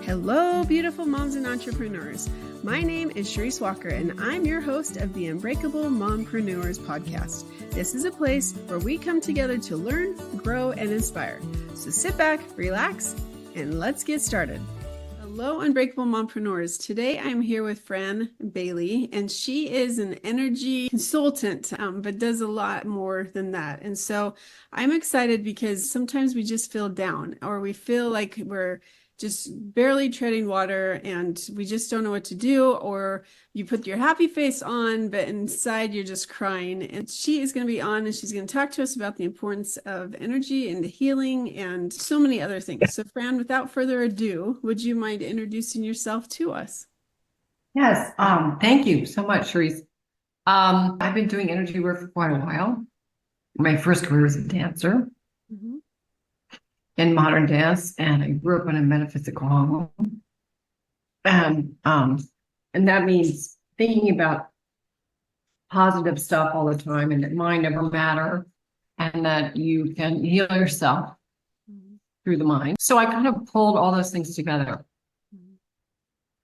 Hello, beautiful moms and entrepreneurs. My name is Charisse Walker, and I'm your host of the Unbreakable Mompreneurs podcast. This is a place where we come together to learn, grow, and inspire. So sit back, relax, and let's get started. Hello, Unbreakable Mompreneurs. Today I'm here with Fran Bailey, and she is an energy consultant, but does a lot more than that. And so I'm excited because sometimes we just feel down, or we feel like we're just barely treading water and we just don't know what to do, or you put your happy face on, but inside you're just crying. And she is going to be on and she's going to talk to us about the importance of energy and healing and so many other things. So Fran, without further ado, would you mind introducing yourself to us? Yes, thank you so much, Charisse. I've been doing energy work for quite a while. My first career was a dancer in modern dance, and I grew up in a metaphysical home. And that means thinking about positive stuff all the time, and that mind over matter, and that you can heal yourself through the mind. So I kind of pulled all those things together.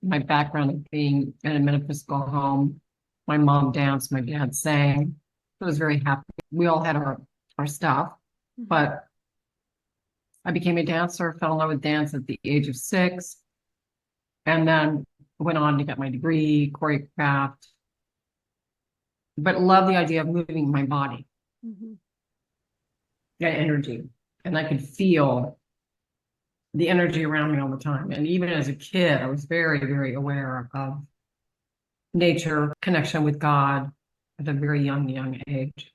My background of being in a metaphysical home, my mom danced, my dad sang. I was very happy. We all had our stuff, but I became a dancer, fell in love with dance at the age of 6, and then went on to get my degree, choreographed, but loved the idea of moving my body, that energy. And I could feel the energy around me all the time. And even as a kid, I was very, very aware of nature, connection with God at a very young age.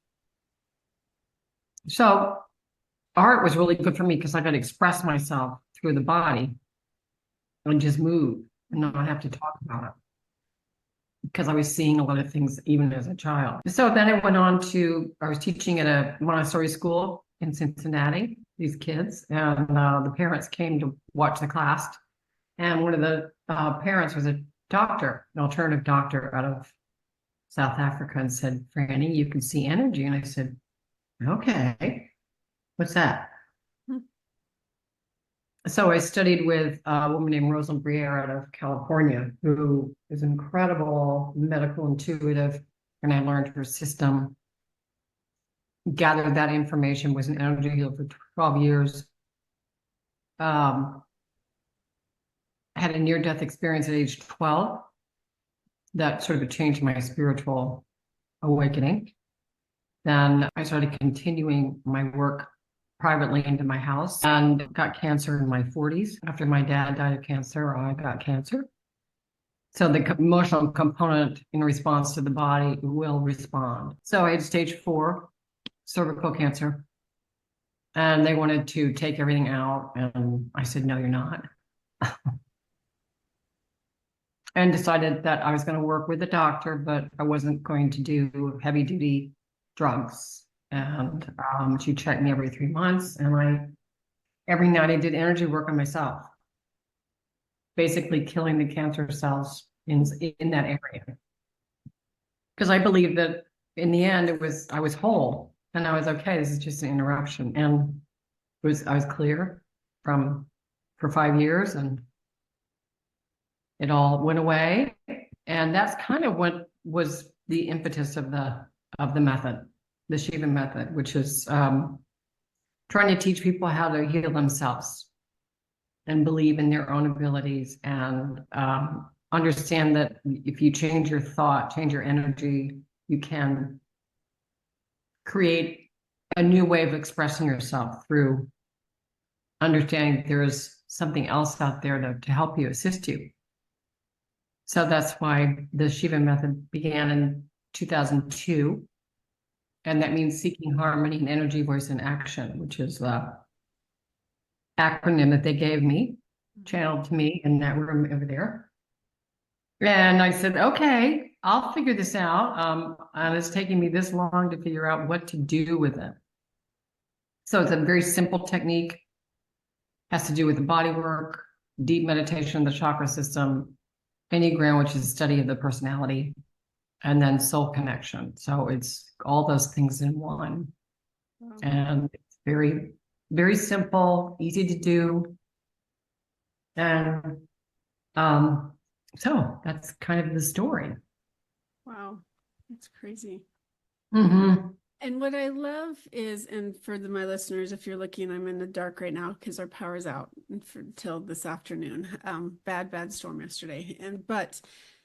So art was really good for me because I could express myself through the body and just move and not have to talk about it, because I was seeing a lot of things even as a child. So then I went on to, I was teaching at a Montessori school in Cincinnati, these kids, and the parents came to watch the class. And one of the parents was a doctor, an alternative doctor out of South Africa, and said, "Franny, you can see energy." And I said, "Okay, what's that?" So I studied with a woman named Rosalind Briere out of California, who is incredible medical intuitive, and I learned her system, gathered that information, was an energy healer for 12 years, had a near-death experience at age 12 that sort of changed my spiritual awakening. Then I started continuing my work privately into my house, and got cancer in my 40s. After my dad died of cancer, I got cancer. So the emotional component in response to the body will respond. So I had stage 4 cervical cancer, and they wanted to take everything out, and I said, "No, you're not." And decided that I was going to work with a doctor, but I wasn't going to do heavy duty drugs. And she checked me every 3 months, and every night I did energy work on myself, basically killing the cancer cells in that area. Because I believe that in the end I was whole, and I was okay. This is just an interruption, and I was clear for 5 years, and it all went away. And that's kind of what was the impetus of the method, the Shiva method, which is trying to teach people how to heal themselves and believe in their own abilities, and understand that if you change your thought, change your energy, you can create a new way of expressing yourself through understanding there is something else out there to help you, assist you. So that's why the Shiva method began in 2002. And that means seeking harmony in energy, voice, and action, which is the acronym that they gave me, channeled to me in that room over there. And I said, "Okay, I'll figure this out." And it's taking me this long to figure out what to do with it. So it's a very simple technique, has to do with the body work, deep meditation, the chakra system, Enneagram, which is a study of the personality, and then soul connection. So it's all those things in one. And it's very, very simple, easy to do. And So that's kind of the story. Wow, that's crazy. Mm-hmm. And what I love is, and for my listeners, if you're looking, I'm in the dark right now because our power's out till this afternoon. Bad storm yesterday.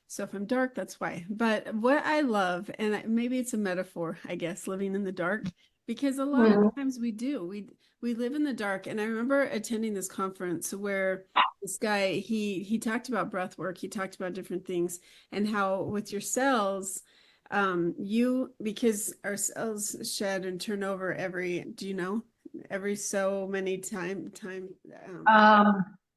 So if I'm dark, that's why. But what I love, and maybe it's a metaphor, I guess, living in the dark, because a lot of times we live in the dark. And I remember attending this conference where this guy, he talked about breath work, he talked about different things, and how with your cells, because our cells shed and turn over every so many time.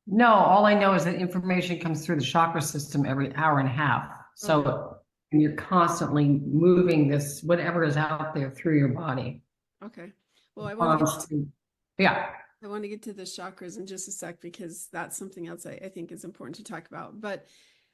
No, all I know is that information comes through the chakra system every hour and a half. So and you're constantly moving this, whatever is out there through your body. Okay. Well, I want to get to the chakras in just a sec, because that's something else I think is important to talk about. But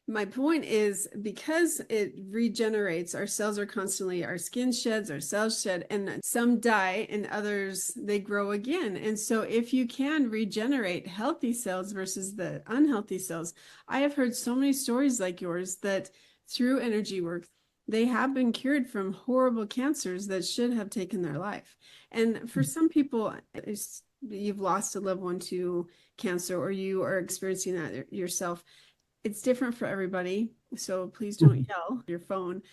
my point is, because it regenerates, our cells are constantly, our skin sheds, our cells shed, and some die and others, they grow again. And so if you can regenerate healthy cells versus the unhealthy cells, I have heard so many stories like yours that through energy work, they have been cured from horrible cancers that should have taken their life. And for some people, you've lost a loved one to cancer, or you are experiencing that yourself. It's different for everybody. So please don't yell your phone,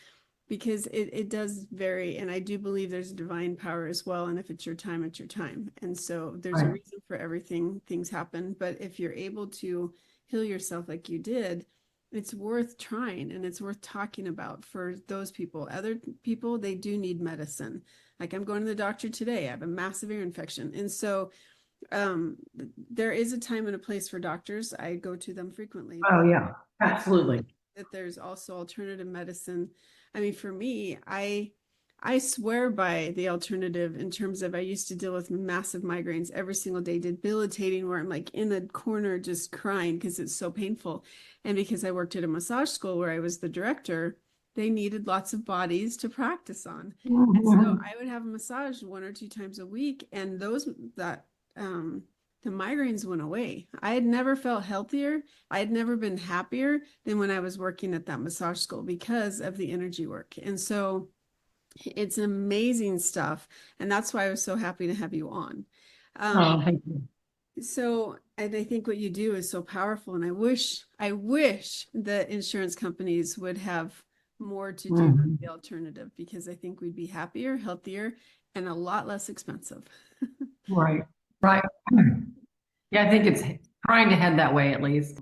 because it does vary. And I do believe there's a divine power as well. And if it's your time, it's your time. And so there's a reason for everything. Things happen. But if you're able to heal yourself like you did, it's worth trying, and it's worth talking about for those people. Other people, they do need medicine. Like, I'm going to the doctor today. I have a massive ear infection. And so there is a time and a place for doctors. I go to them frequently. Oh yeah, absolutely. That there's also alternative medicine. I mean, for me, I swear by the alternative in terms of, I used to deal with massive migraines every single day, debilitating, where I'm like in a corner just crying because it's so painful. And because I worked at a massage school where I was the director, they needed lots of bodies to practice on. And so I would have a massage 1 or 2 times a week, and the migraines went away. I had never felt healthier. I had never been happier than when I was working at that massage school, because of the energy work. And so it's amazing stuff. And that's why I was so happy to have you on. Thank you. So, and I think what you do is so powerful. And I wish the insurance companies would have more to do with the alternative, because I think we'd be happier, healthier, and a lot less expensive. Right. Yeah, I think it's trying to head that way, at least.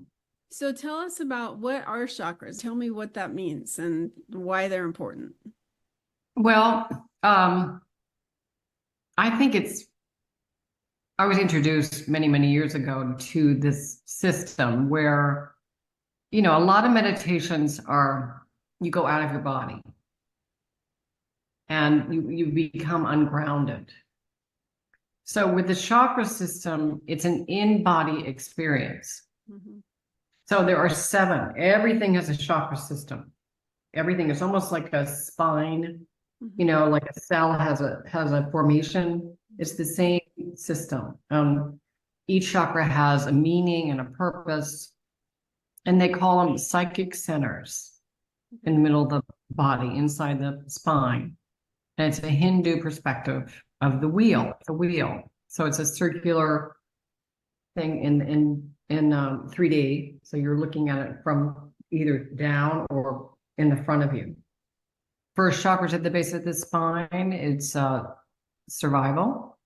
So tell us about, what are chakras? Tell me what that means and why they're important. Well, I think I was introduced many, many years ago to this system where, a lot of meditations are, you go out of your body and you become ungrounded. So with the chakra system, it's an in-body experience. So there are 7. Everything has a chakra system. Everything is almost like a spine. Like a cell has a formation. It's the same system. Each chakra has a meaning and a purpose, and they call them psychic centers in the middle of the body, inside the spine. And it's a Hindu perspective of the wheel. The wheel. So it's a circular thing in 3D. So you're looking at it from either down or in the front of you. First chakra at the base of the spine, it's survival.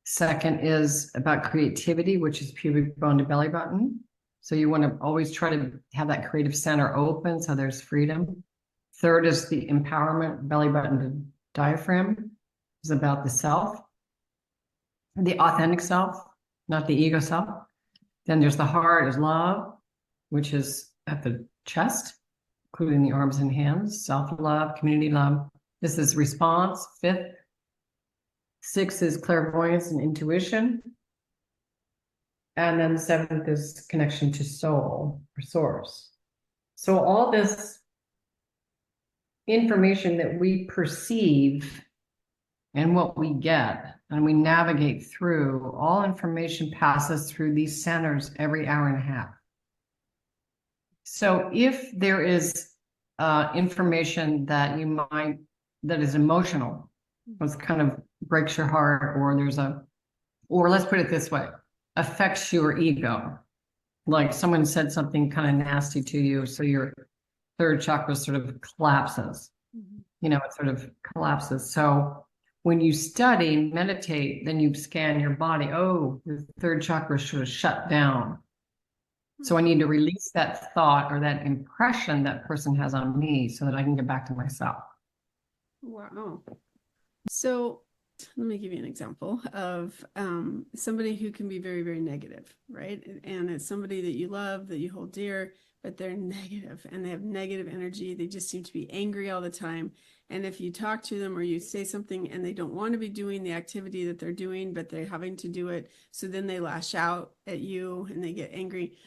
Second is about creativity, which is pubic bone to belly button. So you want to always try to have that creative center open, so there's freedom. Third is the empowerment, belly button to diaphragm, is about the self, the authentic self, not the ego self. Then there's the heart, is love, which is at the chest, including the arms and hands, self-love, community love. This is response, 5th. 6th is clairvoyance and intuition. And then 7th is connection to soul or source. So all this information that we perceive and what we get and we navigate through, all information passes through these centers every hour and a half. So if there is information that that is emotional, was kind of breaks your heart, or let's put it this way, affects your ego. Like someone said something kind of nasty to you, so your third chakra sort of collapses. It sort of collapses. So when you study, meditate, then you scan your body. Oh, the third chakra should have shut down. So I need to release that thought or that impression that person has on me so that I can get back to myself. Wow. So let me give you an example of somebody who can be very, very negative, right? And it's somebody that you love, that you hold dear, but they're negative and they have negative energy. They just seem to be angry all the time. And if you talk to them or you say something and they don't want to be doing the activity that they're doing, but they're having to do it, so then they lash out at you and they get angry.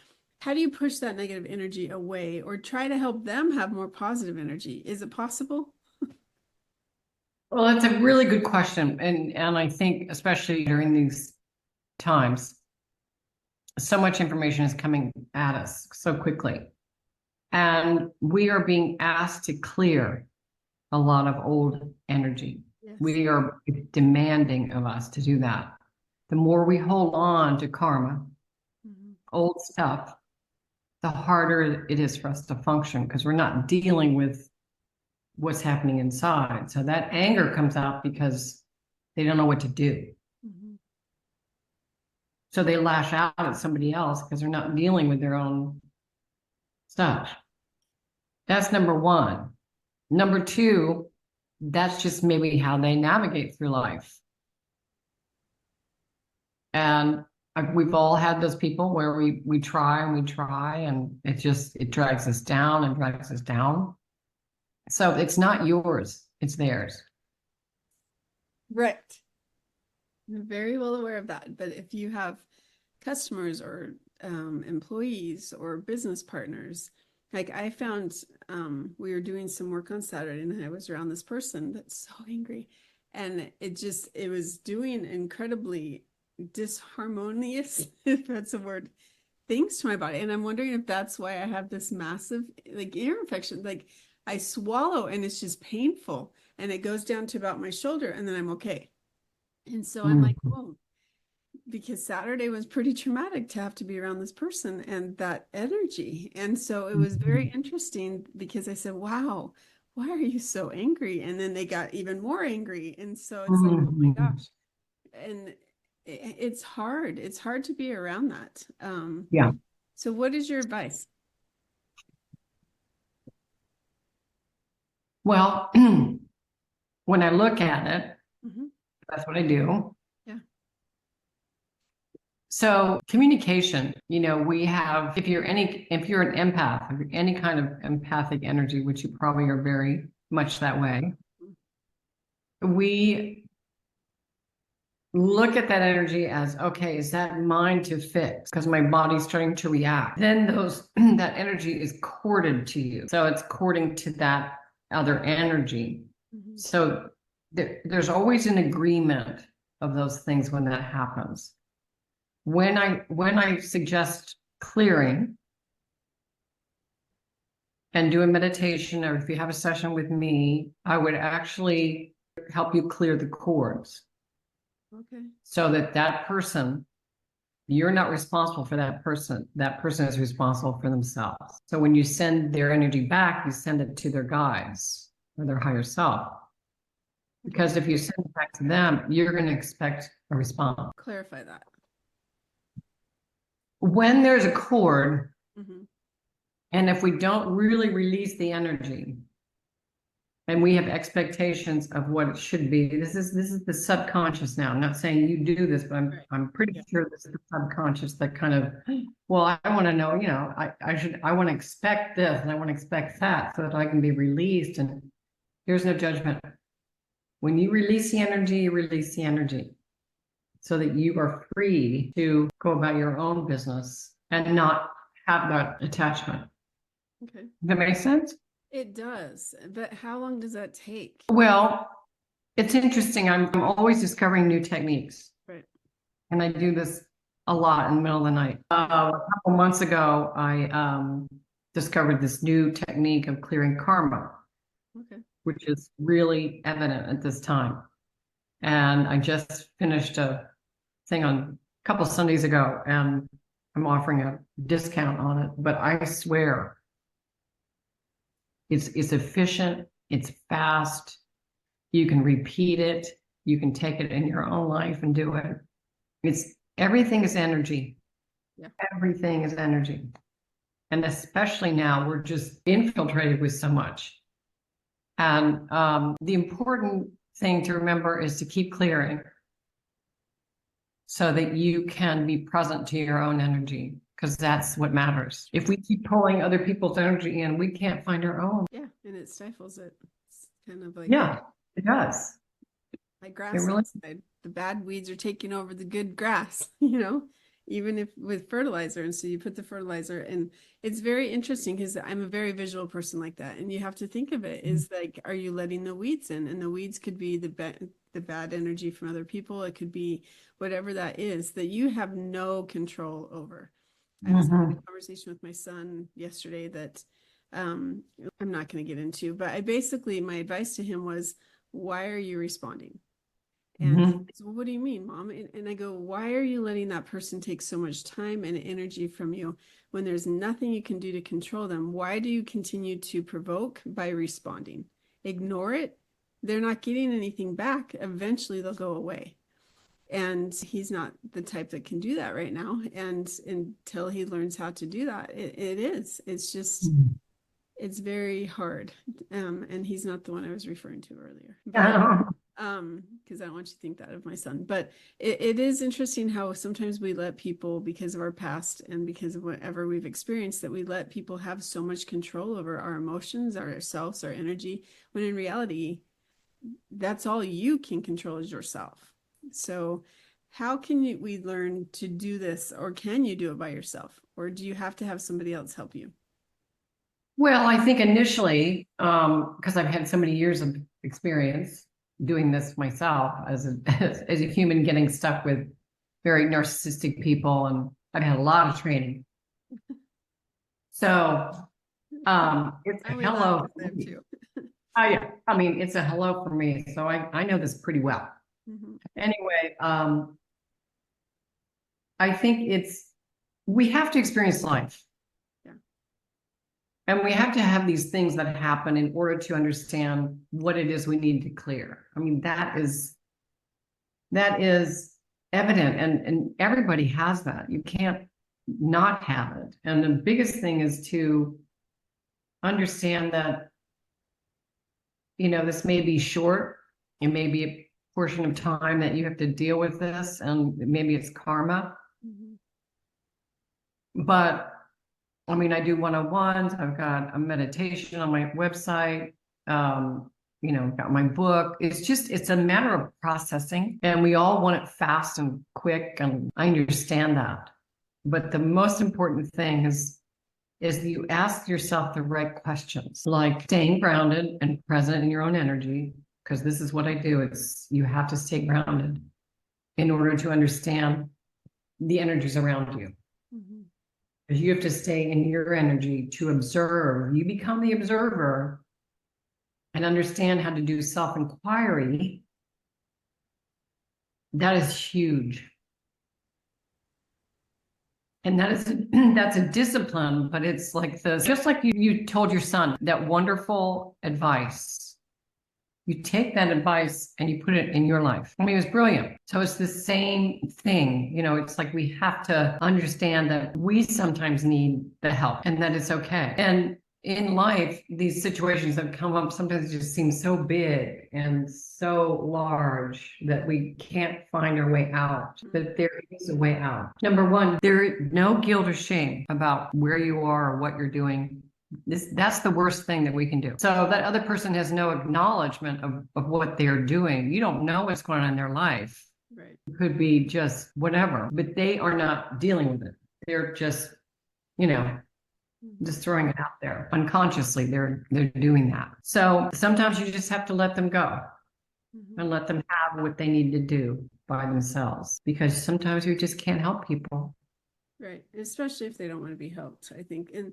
How do you push that negative energy away or try to help them have more positive energy? Is it possible? Well, that's a really good question. And I think especially during these times, so much information is coming at us so quickly. And we are being asked to clear a lot of old energy. Yes. We are demanding of us to do that. The more we hold on to karma, old stuff, the harder it is for us to function because we're not dealing with what's happening inside. So that anger comes out because they don't know what to do. So they lash out at somebody else because they're not dealing with their own stuff. That's number one. Number two, that's just maybe how they navigate through life. And we've all had those people where we try and it drags us down and drags us down. So it's not yours, it's theirs. Right. I'm very well aware of that. But if you have customers or employees or business partners, like I found we were doing some work on Saturday and I was around this person that's so angry. And it was doing incredibly disharmonious, if that's a word, things to my body. And I'm wondering if that's why I have this massive ear infection. Like I swallow and it's just painful and it goes down to about my shoulder and then I'm okay. And so I'm like, whoa, because Saturday was pretty traumatic to have to be around this person and that energy. And so it was very interesting because I said, wow, why are you so angry? And then they got even more angry. And so it's like, oh my gosh. And it's hard. It's hard to be around that. Yeah. So what is your advice? Well, when I look at it, that's what I do. Yeah. So communication, we have, if you're an empath, any kind of empathic energy, which you probably are very much that way, we look at that energy as, okay, is that mine to fix? Because my body's starting to react. Then that energy is corded to you. So it's cording to that other energy. So there's always an agreement of those things when that happens. When I suggest clearing and do a meditation, or if you have a session with me, I would actually help you clear the cords. Okay. So that person, you're not responsible for that person. That person is responsible for themselves. So when you send their energy back, you send it to their guides or their higher self. Because if you send it back to them, you're going to expect a response. Clarify that. When there's a cord, and if we don't really release the energy, and we have expectations of what it should be, this is the subconscious now. I'm not saying you do this, but I'm pretty sure this is the subconscious that kind of, well, I want to know, I want to expect this and I want to expect that so that I can be released. And here's no judgment. When you release the energy, you release the energy so that you are free to go about your own business and not have that attachment. Okay. Does that make sense? It does. But how long does that take? Well, it's interesting. I'm always discovering new techniques. Right. And I do this a lot in the middle of the night. A couple months ago, I discovered this new technique of clearing karma, Okay. which is really evident at this time. And I just finished a thing on a couple Sundays ago, and I'm offering a discount on it, but I swear it's efficient, it's fast, you can repeat it, you can take it in your own life and do it. Everything is energy. Yeah. Everything is energy. And especially now, we're just infiltrated with so much. And the important thing to remember is to keep clearing so that you can be present to your own energy, because that's what matters. If we keep pulling other people's energy in, we can't find our own. Yeah, and it stifles it. It's kind of like, yeah, it does. Like grass really outside. The bad weeds are taking over the good grass, you know, even if with fertilizer. And so you put the fertilizer, and it's very interesting because I'm a very visual person like that. And you have to think of it is like, are you letting the weeds in? And the weeds could be the bad energy from other people. It could be whatever that is that you have no control over. I was having a conversation with my son yesterday that I'm not going to get into, but my advice to him was, why are you responding? And he says, well, what do you mean, Mom? And I go, why are you letting that person take so much time and energy from you when there's nothing you can do to control them? Why do you continue to provoke by responding? Ignore it. They're not getting anything back. Eventually they'll go away. And he's not the type that can do that right now. And until he learns how to do that, it's just, it's very hard. And he's not the one I was referring to earlier. But, because I don't want you to think that of my son. But it is interesting how sometimes we let people, because of our past and because of whatever we've experienced, that we let people have so much control over our emotions, ourselves, our energy, when in reality, that's all you can control is yourself. So how can we learn to do this, or can you do it by yourself, or do you have to have somebody else help you? Well, I think initially, because I've had so many years of experience doing this myself as a human, getting stuck with very narcissistic people, and I've had a lot of training. So it's a hello. Oh yeah, I mean, it's a hello for me. So I know this pretty well. Anyway, I think we have to experience life. Yeah. And we have to have these things that happen in order to understand what it is we need to clear. I mean, that is evident, and everybody has that. You can't not have it. And the biggest thing is to understand that, this may be short, it may be a portion of time that you have to deal with this, and maybe it's karma. But I mean, I do one-on-ones. I've got a meditation on my website. Got my book. It's a matter of processing, and we all want it fast and quick, and I understand that. But the most important thing is you ask yourself the right questions, like staying grounded and present in your own energy, because this is what I do. You have to stay grounded in order to understand the energies around you. You have to stay in your energy to observe. You become the observer and understand how to do self-inquiry. That is huge. And that's a discipline, but it's like just like you told your son that wonderful advice. You take that advice and you put it in your life. I mean, it was brilliant. So it's the same thing. It's like we have to understand that we sometimes need the help, and that it's okay. And in life, these situations that come up sometimes just seem so big and so large that we can't find our way out. But there is a way out. Number one, there is no guilt or shame about where you are or what you're doing. That's the worst thing that we can do. So that other person has no acknowledgement of what they're doing. You don't know what's going on in their life. Right. It could be just whatever, but they are not dealing with it. They're just, just throwing it out there. Unconsciously, they're doing that. So sometimes you just have to let them go and let them have what they need to do by themselves, because sometimes we just can't help people. Right. Especially if they don't want to be helped, I think. And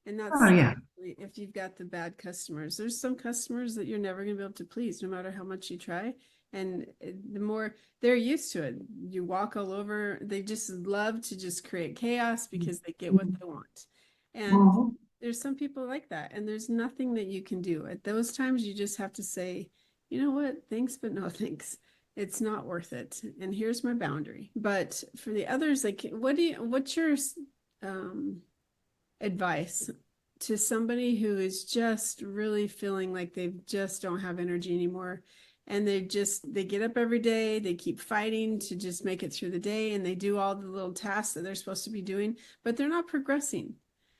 And that's Oh, yeah. if you've got the bad customers. There's some customers that you're never going to be able to please, no matter how much you try. And the more they're used to it, you walk all over, they just love to just create chaos because they get what they want. And Mhm. there's some people like that, and there's nothing that you can do. At those times, you just have to say, you know what, thanks, but no thanks. It's not worth it. And here's my boundary. But for the others, like, what's your advice to somebody who is just really feeling like they just don't have energy anymore, and they get up every day, they keep fighting to just make it through the day, and they do all the little tasks that they're supposed to be doing, but they're not progressing.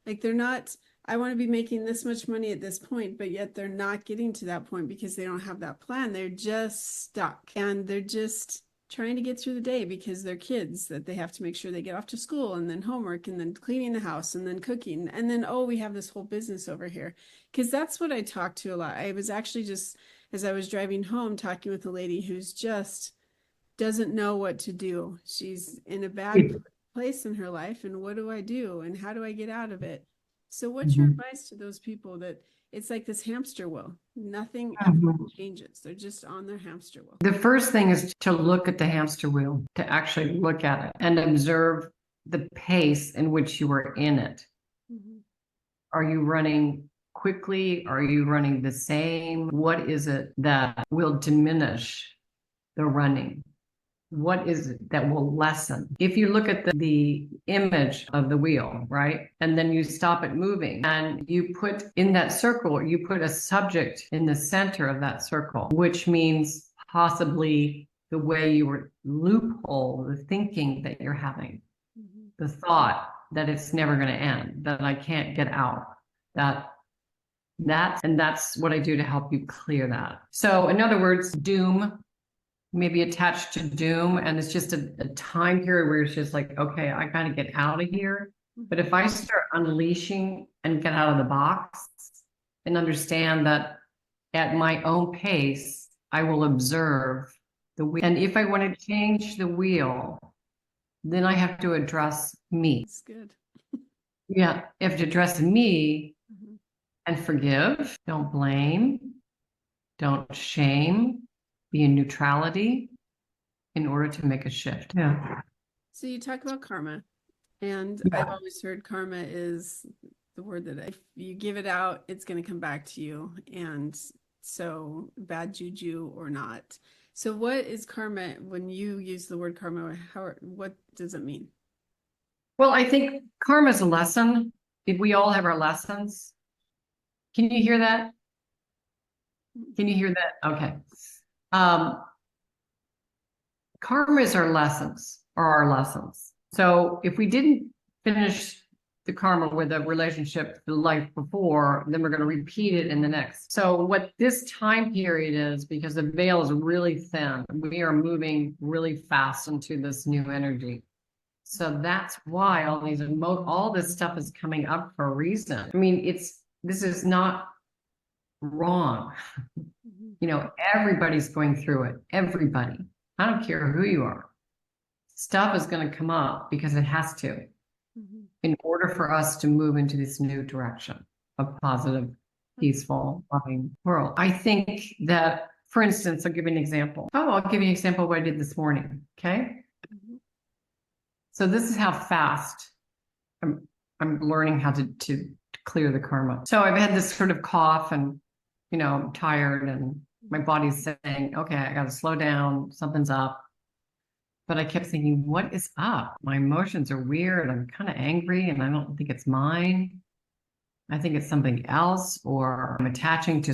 Like, they're not, I want to be making this much money at this point, but yet they're not getting to that point because they don't have that plan. They're just stuck, and they're just trying to get through the day because they're kids that they have to make sure they get off to school, and then homework, and then cleaning the house, and then cooking, and then, oh, we have this whole business over here. Because that's what I talk to a lot. I was actually just, as I was driving home, talking with a lady who's just doesn't know what to do. She's in a bad place in her life, and what do I do, and how do I get out of it? So what's your advice to those people that it's like this hamster wheel? Nothing ever changes. They're just on their hamster wheel. The first thing is to look at the hamster wheel, to actually look at it and observe the pace in which you are in it. Are you running quickly? Are you running the same? What is it that will diminish the running? What is it that will lessen? If you look at the image of the wheel, right? And then you stop it moving and you put in that circle, you put a subject in the center of that circle, which means possibly the way you were loophole, the thinking that you're having, the thought that it's never going to end, that I can't get out, that's what I do to help you clear that. So in other words, doom, maybe attached to doom, and it's just a time period where it's just like, okay, I gotta get out of here. But if I start unleashing and get out of the box and understand that at my own pace, I will observe the wheel. And if I want to change the wheel, then I have to address me. That's good. Yeah, I have to address me and forgive, don't blame, don't shame, be in neutrality in order to make a shift. Yeah. So you talk about karma, and I've always heard karma is the word that if you give it out, it's going to come back to you. And so bad juju or not. So what is karma when you use the word karma? What does it mean? Well, I think karma is a lesson. We all have our lessons. Can you hear that? Can you hear that? Okay. Karma is our lessons, or our lessons. So if we didn't finish the karma with a relationship the life before, then we're going to repeat it in the next. So what this time period is, because the veil is really thin, we are moving really fast into this new energy. So that's why all this stuff is coming up for a reason. I mean, this is not wrong. You know, everybody's going through it. Everybody. I don't care who you are. Stuff is going to come up because it has to, in order for us to move into this new direction of positive, peaceful, loving world. I think that, for instance, I'll give you an example. I'll give you an example of what I did this morning. Okay. So this is how fast I'm learning how to clear the karma. So I've had this sort of cough, and I'm tired, and my body's saying, okay, I got to slow down. Something's up. But I kept thinking, what is up? My emotions are weird. I'm kind of angry, and I don't think it's mine. I think it's something else, or I'm attaching to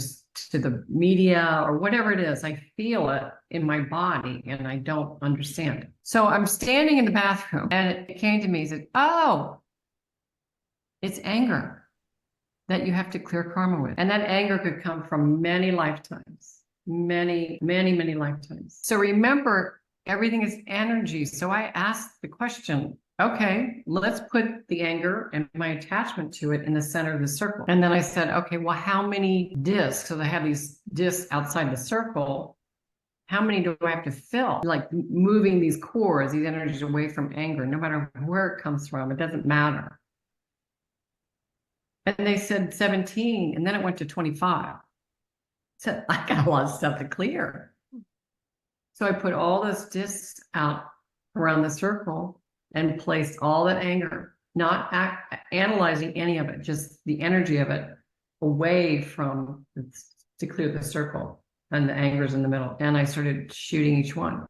the media or whatever it is. I feel it in my body and I don't understand it. So I'm standing in the bathroom, and it came to me and said, oh, it's anger that you have to clear karma with. And that anger could come from many lifetimes, many, many, many lifetimes. So remember, everything is energy. So I asked the question, okay, let's put the anger and my attachment to it in the center of the circle. And then I said, okay, well, how many discs? So I have these discs outside the circle. How many do I have to fill? Like moving these cords, these energies away from anger, no matter where it comes from, it doesn't matter. And they said 17, and then it went to 25. So I got a lot of stuff to clear. So I put all those discs out around the circle and placed all that anger, not analyzing any of it, just the energy of it away from to clear the circle, and the anger's in the middle. And I started shooting each one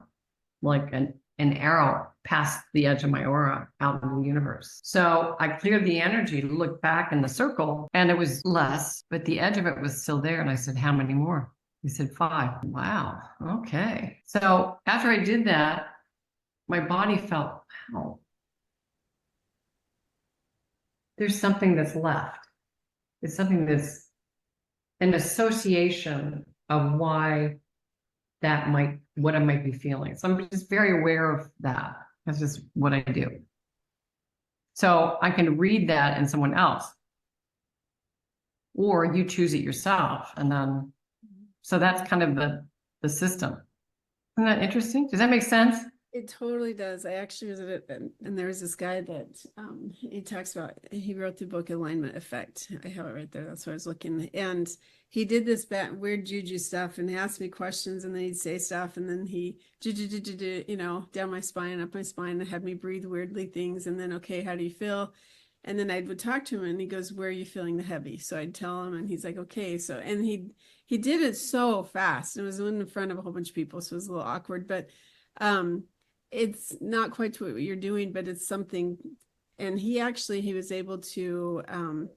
like an arrow past the edge of my aura out into the universe. So I cleared the energy to look back in the circle, and it was less, but the edge of it was still there. And I said, how many more? He said, 5. Wow. Okay. So after I did that, my body felt, wow, there's something that's left. It's something that's an association of why what I might be feeling. So I'm just very aware of that. That's just what I do. So I can read that in someone else, or you choose it yourself. And then, so that's kind of the system. Isn't that interesting? Does that make sense? It totally does. I actually was at it, and there was this guy that he talks about, he wrote the book Alignment Effect. I have it right there. That's what I was looking. And he did this weird juju stuff and asked me questions, and then he'd say stuff, and then he down my spine, up my spine, and had me breathe weirdly things. And then, okay, how do you feel? And then I would talk to him, and he goes, where are you feeling the heavy? So I'd tell him, and he's like, okay. So, and he did it so fast. It was in front of a whole bunch of people, so it was a little awkward, but it's not quite what you're doing, but it's something. And he was able to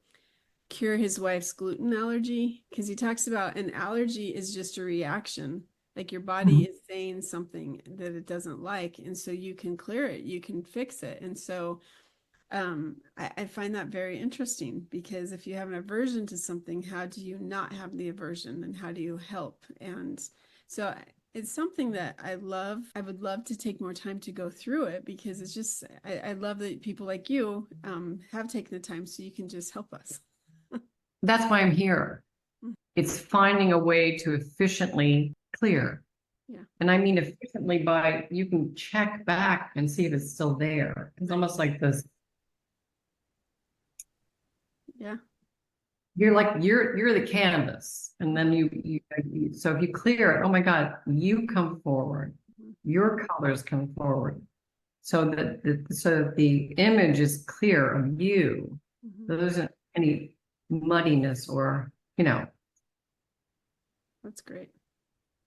cure his wife's gluten allergy, because he talks about an allergy is just a reaction. Like your body is saying something that it doesn't like. And so you can clear it, you can fix it. And so I find that very interesting, because if you have an aversion to something, how do you not have the aversion, and how do you help? And so it's something that I love. I would love to take more time to go through it, because it's just, I love that people like you have taken the time, so you can just help us. That's why I'm here. It's finding a way to efficiently clear. Yeah. And I mean efficiently by, you can check back and see if it's still there. It's almost like this. Yeah. You're the canvas, and then so if you clear it, oh my God, you come forward, your colors come forward, so that the image is clear of you. There isn't any muddiness or, That's great.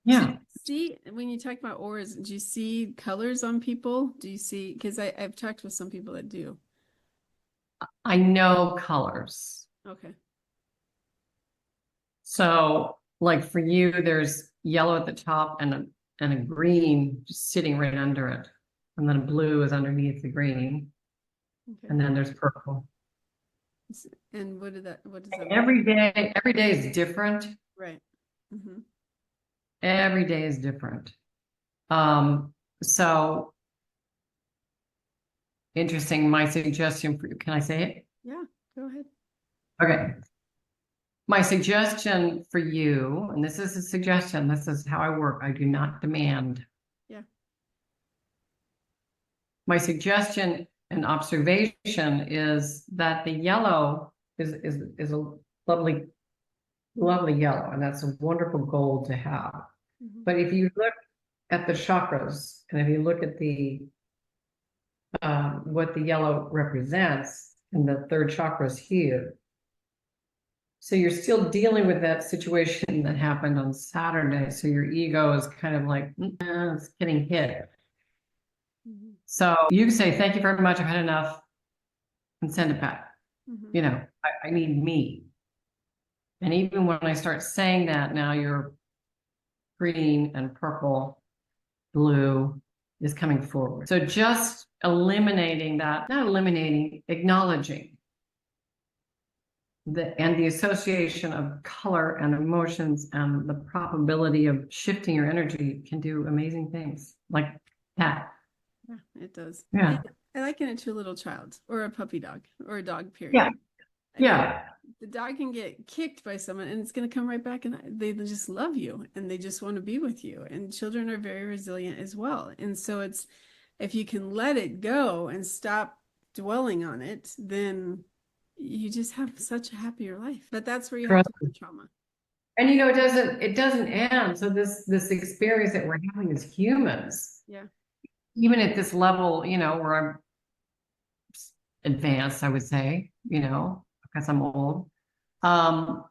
Yeah. So see, when you talk about auras, do you see colors on people? Do you see, because I've talked with some people that do. I know colors. Okay. So like for you, there's yellow at the top and a green just sitting right under it. And then blue is underneath the green. Okay. And then there's purple. And what does that every day is different. Right. Mm-hmm. Every day is different. So interesting. My suggestion for you, can I say it? Yeah, go ahead. Okay. My suggestion for you, and this is a suggestion, this is how I work. I do not demand. Yeah. My suggestion and observation is that the yellow is a lovely yellow, and that's a wonderful gold to have. But if you look at the chakras, and if you look at the what the yellow represents, and the third chakra is here. So you're still dealing with that situation that happened on Saturday. So your ego is kind of like, it's getting hit. So you can say, thank you very much, I've had enough, and send it back. I need me. And even when I start saying that, now your green and purple, blue is coming forward. So just eliminating that, not eliminating, acknowledging the association of color and emotions and the probability of shifting your energy can do amazing things like that. Yeah, it does. Yeah. I liken it to a little child or a puppy dog or a dog, period. Yeah. Yeah. The dog can get kicked by someone and it's going to come right back, and they just love you and they just want to be with you. And children are very resilient as well. And so it's, if you can let it go and stop dwelling on it, then you just have such a happier life. But that's where you have Trust to me. learn trauma. And it doesn't end. So this experience that we're having as humans, Yeah. even at this level, where I'm advanced, I would say, because I'm old, um,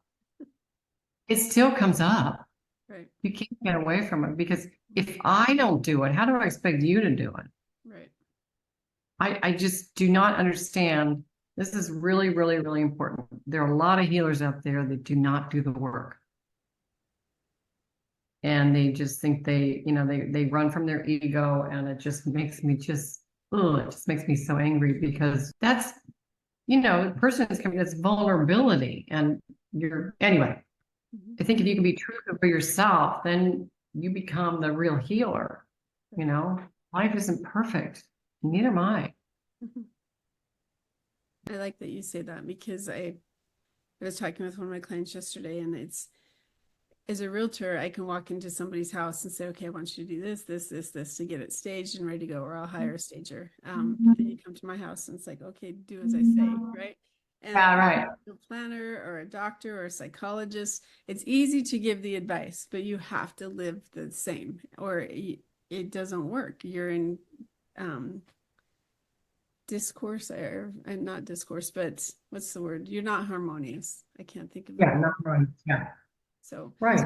it still comes up. Right. You can't get away from it because if I don't do it, how do I expect you to do it? Right. I just do not understand. This is really, really, really important. There are a lot of healers out there that do not do the work. And they just think they run from their ego, and it just makes me it just makes me so angry because that's, the person is coming, that's vulnerability. And anyway, Mhm. I think if you can be true for yourself, then you become the real healer. Life isn't perfect. Neither am I. Mhm. I like that you say that because I was talking with one of my clients yesterday, and as a realtor, I can walk into somebody's house and say, okay, I want you to do this, this, this, this to get it staged and ready to go, or I'll hire a stager. But then you come to my house and it's like, okay, do as I say, right? And Yeah, right. a planner or a doctor or a psychologist, it's easy to give the advice, but you have to live the same or it doesn't work. You're in discourse or not discourse, but what's the word? You're not harmonious. I can't think of the Yeah, word. not right. Yeah, So right.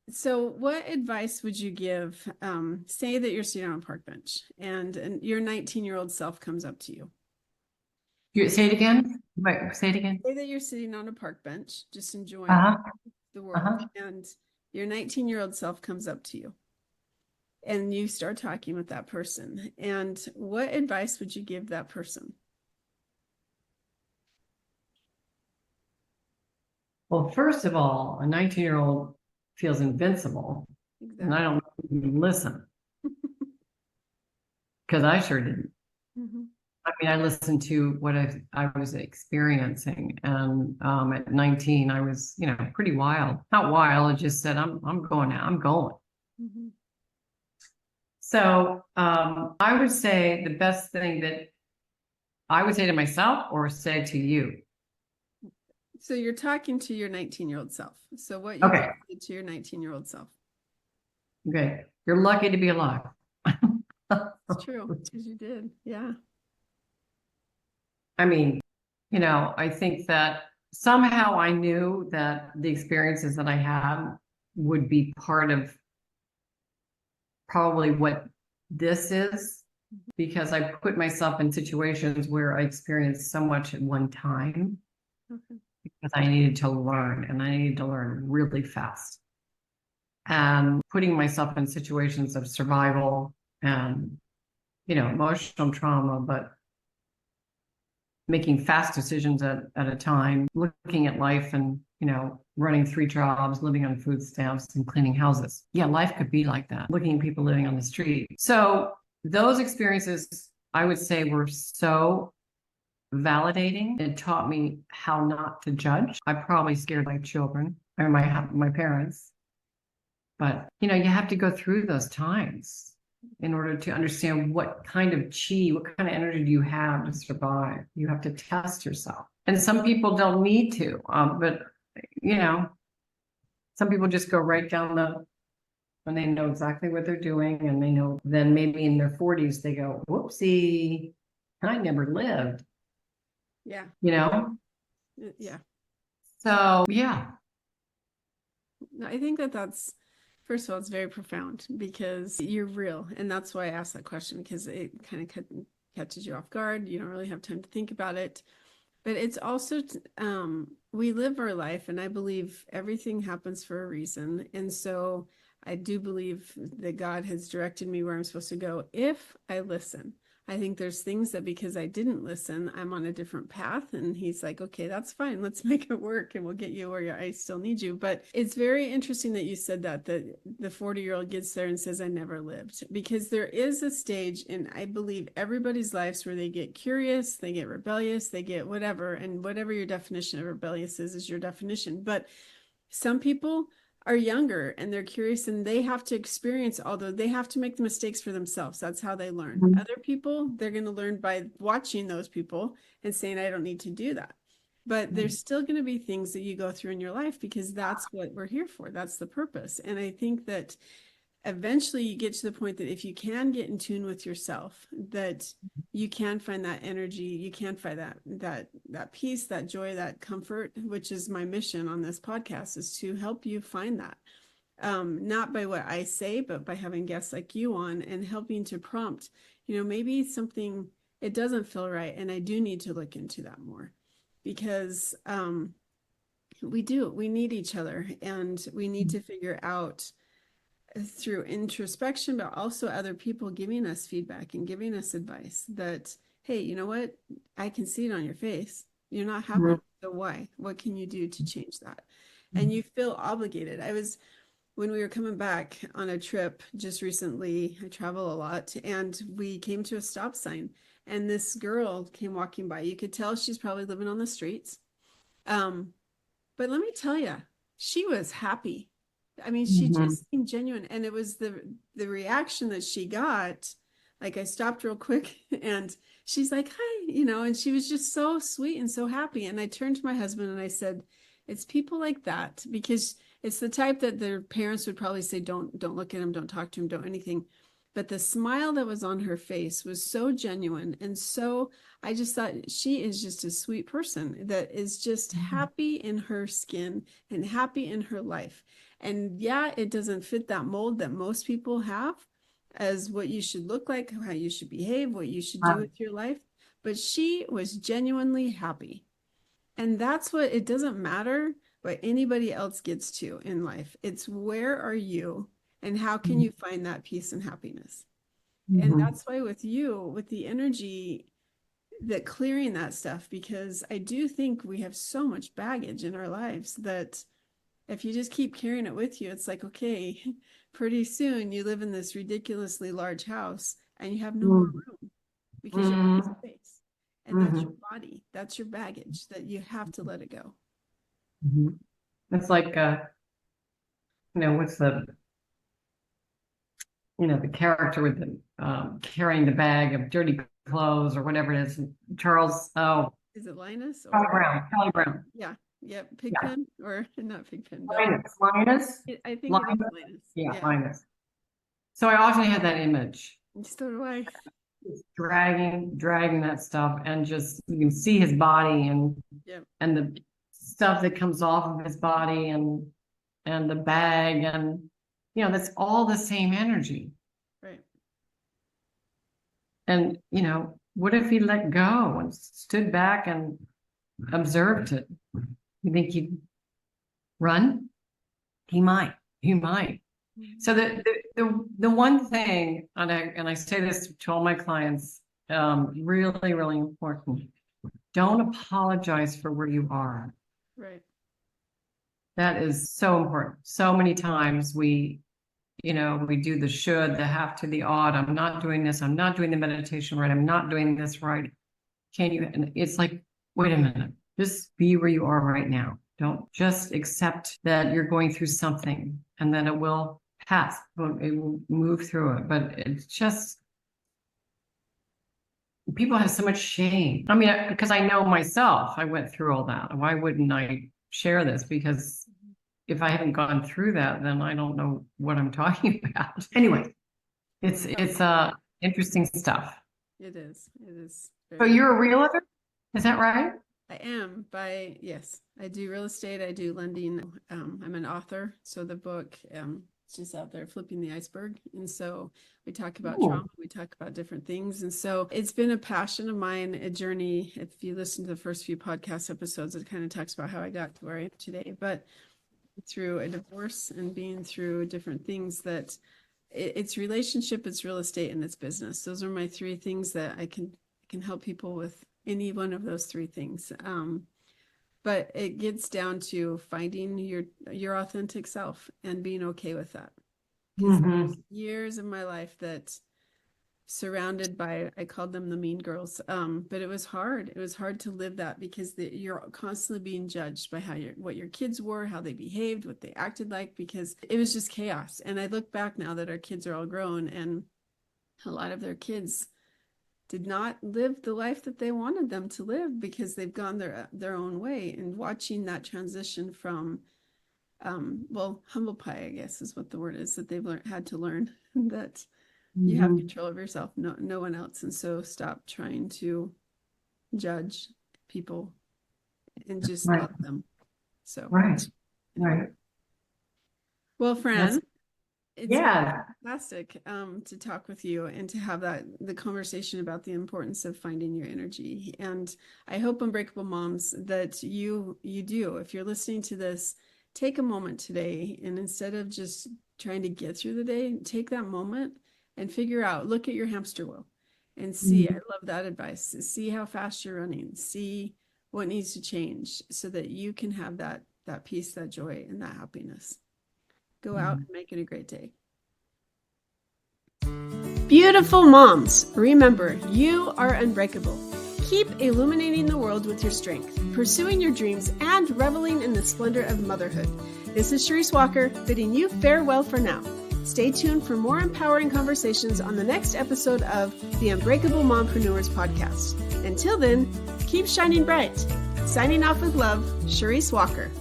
So what advice would you give? Say that you're sitting on a park bench and your 19-year-old self comes up to you. You say it again? Right, say it again. Say that you're sitting on a park bench, just enjoying Uh-huh. the Uh-huh. world, and your 19-year-old self comes up to you and you start talking with that person. And what advice would you give that person? Well, first of all, a 19-year-old feels invincible, and I Exactly. don't even listen because I sure didn't. Mhm. I mean, I listened to what I was experiencing, and at 19, I was, pretty wild. Not wild. I just said, I'm going out. I'm going. Mhm. So I would say the best thing that I would say to myself or say to you. So you're talking to your 19-year-old self. So what you Okay. would say to your 19-year-old self? Okay. You're lucky to be alive. It's true, because you did. Yeah. I mean, I think that somehow I knew that the experiences that I had would be part of probably what this is, because I put myself in situations where I experienced so much at one time Okay. because I needed to learn, and I needed to learn really fast. And putting myself in situations of survival and, emotional trauma, but making fast decisions at a time, looking at life and, running 3 jobs, living on food stamps and cleaning houses. Yeah, life could be like that, looking at people living on the street. So those experiences, I would say, were so validating. It taught me how not to judge. I probably scared my children or my parents, but you have to go through those times in order to understand what kind of what kind of energy do you have to survive. You have to test yourself. And some people don't need to, but some people just go right down when they know exactly what they're doing, and they know, then maybe in their 40s, they go, whoopsie, I never lived, Yeah. Yeah. So, yeah. I think that's, first of all, it's very profound because you're real. And that's why I asked that question, because it kind of catches you off guard. You don't really have time to think about it. But it's also, we live our life, and I believe everything happens for a reason. And so I do believe that God has directed me where I'm supposed to go if I listen. I think there's things that because I didn't listen, I'm on a different path. And he's like, okay, that's fine. Let's make it work and we'll get you where I still need you. But it's very interesting that you said that the 40-year-old gets there and says, I never lived, because there is a stage in, I believe, everybody's lives where they get curious, they get rebellious, they get whatever. And whatever your definition of rebellious is your definition. But some people are younger and they're curious and they have to experience, although they have to make the mistakes for themselves. That's how they learn. Mhm. Other people, they're going to learn by watching those people and saying, I don't need to do that. but there's still going to be things that you go through in your life because that's what we're here for. That's the purpose. And I think that eventually you get to the point that if you can get in tune with yourself, that you can find that energy, you can find that peace, that joy, that comfort, which is my mission on this podcast, is to help you find that. Not by what I say, but by having guests like you on and helping to prompt, maybe something, it doesn't feel right. And I do need to look into that more because we need each other, and we need to figure out through introspection, but also other people giving us feedback and giving us advice that, hey, you know what? I can see it on your face. You're not happy. So why? What can you do to change that? And you feel obligated. When we were coming back on a trip just recently, I travel a lot, and we came to a stop sign, and this girl came walking by. You could tell she's probably living on the streets. But let me tell you, she was happy. I mean, she just seemed genuine. And it was the reaction that she got. Like, I stopped real quick and she's like, hi, and she was just so sweet and so happy. And I turned to my husband and I said, it's people like that, because it's the type that their parents would probably say, don't look at him, don't talk to him, don't anything. But the smile that was on her face was so genuine. And so I just thought, she is just a sweet person that is just happy in her skin and happy in her life. And yeah, it doesn't fit that mold that most people have as what you should look like, how you should behave, what you should do with your life. But she was genuinely happy. And that's what, it doesn't matter what anybody else gets to in life. It's where are you and how can you find that peace and happiness? And that's why with you, with the energy, that clearing that stuff, because I do think we have so much baggage in our lives that if you just keep carrying it with you, it's like, okay, pretty soon you live in this ridiculously large house and you have no more room because you have no space. And that's your body. That's your baggage that you have to let it go. It's like, what's the character with the carrying the bag of dirty clothes or whatever it is. Charles, is it Linus? Charlie Brown. Yeah. Yep. Pigpen or not Pigpen. But Linus. I think it is Linus. Yeah, Linus. So I often had that image. So do I. Just dragging that stuff, and just you can see his body and the stuff that comes off of his body and the bag, and that's all the same energy. Right. And what if he let go and stood back and observed it? You think he'd run? He might. So the one thing, and I say this to all my clients, really, really important. Don't apologize for where you are. Right. That is so important. So many times we do the should, the have to, the ought. I'm not doing this. I'm not doing the meditation right. I'm not doing this right. Can you? And it's like, wait a minute. Just be where you are right now. Don't just accept that you're going through something and that it will pass. It will move through it. But it's just, people have so much shame. I mean, because I know myself, I went through all that. Why wouldn't I share this? Because if I haven't gone through that, then I don't know what I'm talking about. Anyway, it's interesting stuff. It is. So you're a realtor? Is that right? I am. Yes, I do real estate. I do lending. I'm an author. So the book it's just out there, Flipping the Iceberg. And so we talk about trauma. We talk about different things. And so it's been a passion of mine, a journey. If you listen to the first few podcast episodes, it kind of talks about how I got to where I am today. But through a divorce and being through different things, that it's relationship, it's real estate, and it's business. Those are my three things that I can help people with any one of those three things. But it gets down to finding your authentic self and being okay with that. Because there's years of my life that surrounded by, I called them the mean girls. But it was hard. It was hard to live that because you're constantly being judged by what your kids were, how they behaved, what they acted like, because it was just chaos. And I look back now that our kids are all grown, and a lot of their kids did not live the life that they wanted them to live because they've gone their own way. And watching that transition from, humble pie, I guess is what the word is, that they've had to learn that you have control of yourself, no one else. And so stop trying to judge people and just love them. So right. Well, Fran, it's fantastic to talk with you and to have the conversation about the importance of finding your energy. And I hope, Unbreakable Moms, that you do. If you're listening to this, take a moment today, and instead of just trying to get through the day, take that moment and figure out, look at your hamster wheel and see. I love that advice. See how fast you're running. See what needs to change so that you can have that peace, that joy, and that happiness. Go out and make it a great day. Beautiful moms, remember, you are unbreakable. Keep illuminating the world with your strength, pursuing your dreams, and reveling in the splendor of motherhood. This is Charisse Walker, bidding you farewell for now. Stay tuned for more empowering conversations on the next episode of the Unbreakable Mompreneurs podcast. Until then, keep shining bright. Signing off with love, Charisse Walker.